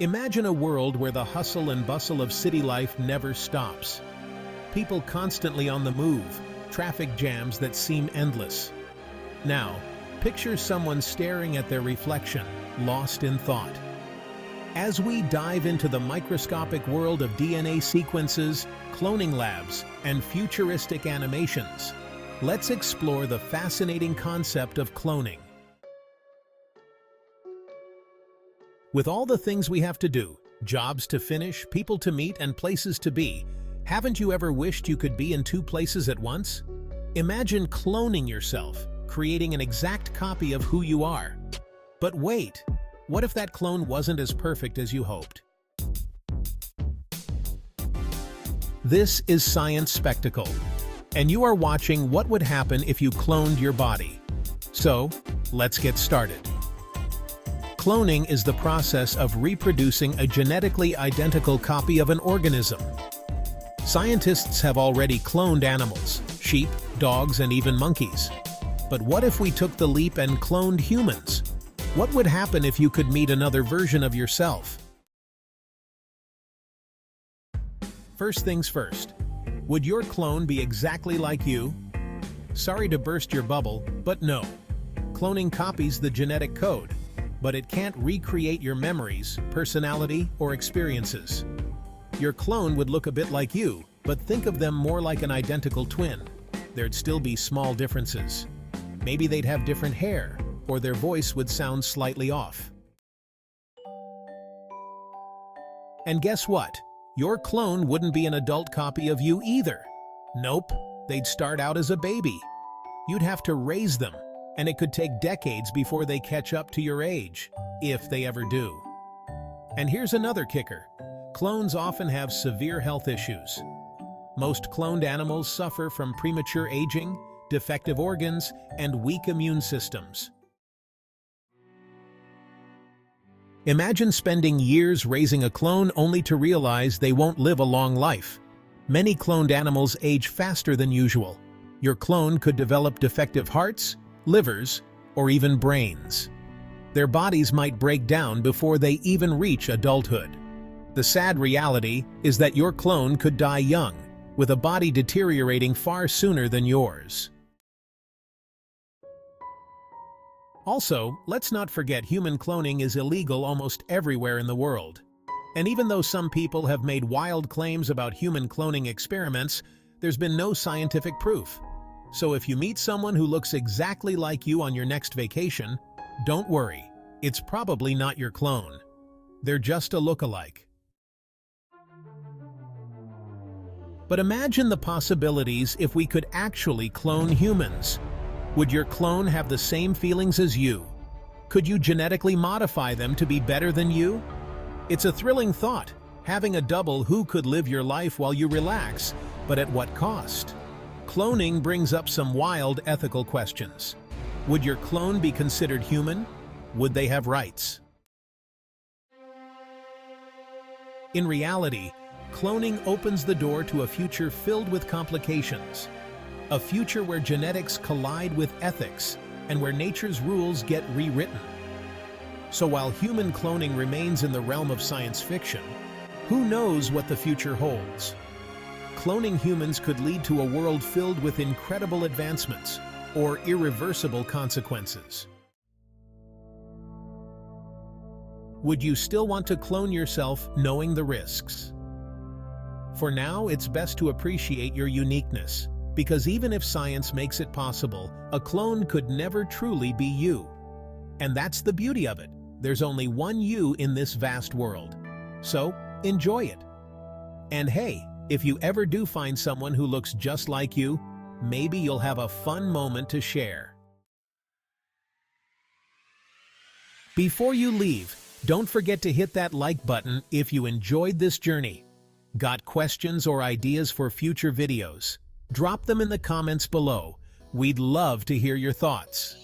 Imagine a world where the hustle and bustle of city life never stops. People constantly on the move, traffic jams that seem endless. Now, picture someone staring at their reflection, lost in thought. As we dive into the microscopic world of DNA sequences, cloning labs, and futuristic animations, let's explore the fascinating concept of cloning. With all the things we have to do, jobs to finish, people to meet, and places to be, haven't you ever wished you could be in two places at once? Imagine cloning yourself, creating an exact copy of who you are. But wait, what if that clone wasn't as perfect as you hoped? This is Science Spectacle, and you are watching what would happen if you cloned your body. So, let's get started. Cloning is the process of reproducing a genetically identical copy of an organism. Scientists have already cloned animals, sheep, dogs, and even monkeys. But what if we took the leap and cloned humans? What would happen if you could meet another version of yourself? First things first, would your clone be exactly like you? Sorry to burst your bubble, but no. Cloning copies the genetic code, but it can't recreate your memories, personality, or experiences. Your clone would look a bit like you, but think of them more like an identical twin. There'd still be small differences. Maybe they'd have different hair, or their voice would sound slightly off. And guess what? Your clone wouldn't be an adult copy of you either. Nope, they'd start out as a baby. You'd have to raise them, and it could take decades before they catch up to your age, if they ever do. And here's another kicker. Clones often have severe health issues. Most cloned animals suffer from premature aging, defective organs, and weak immune systems. Imagine spending years raising a clone only to realize they won't live a long life. Many cloned animals age faster than usual. Your clone could develop defective hearts, livers, or even brains. Their bodies might break down before they even reach adulthood. The sad reality is that your clone could die young, with a body deteriorating far sooner than yours. Also, let's not forget human cloning is illegal almost everywhere in the world. And even though some people have made wild claims about human cloning experiments, there's been no scientific proof. So if you meet someone who looks exactly like you on your next vacation, don't worry, it's probably not your clone. They're just a look-alike. But imagine the possibilities if we could actually clone humans. Would your clone have the same feelings as you? Could you genetically modify them to be better than you? It's a thrilling thought, having a double who could live your life while you relax, but at what cost? Cloning brings up some wild ethical questions. Would your clone be considered human? Would they have rights? In reality, cloning opens the door to a future filled with complications. A future where genetics collide with ethics and where nature's rules get rewritten. So while human cloning remains in the realm of science fiction, who knows what the future holds? Cloning humans could lead to a world filled with incredible advancements or irreversible consequences. Would you still want to clone yourself knowing the risks? For now, it's best to appreciate your uniqueness, because even if science makes it possible, a clone could never truly be you. And that's the beauty of it. There's only one you in this vast world. So, enjoy it. And hey, if you ever do find someone who looks just like you, maybe you'll have a fun moment to share. Before you leave, don't forget to hit that like button if you enjoyed this journey. Got questions or ideas for future videos? Drop them in the comments below. We'd love to hear your thoughts.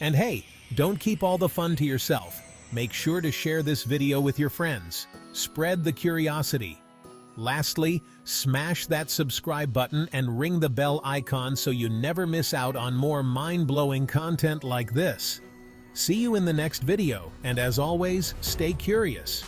And hey, don't keep all the fun to yourself. Make sure to share this video with your friends. Spread the curiosity. Lastly, smash that subscribe button and ring the bell icon so you never miss out on more mind-blowing content like this. See you in the next video, and as always, stay curious.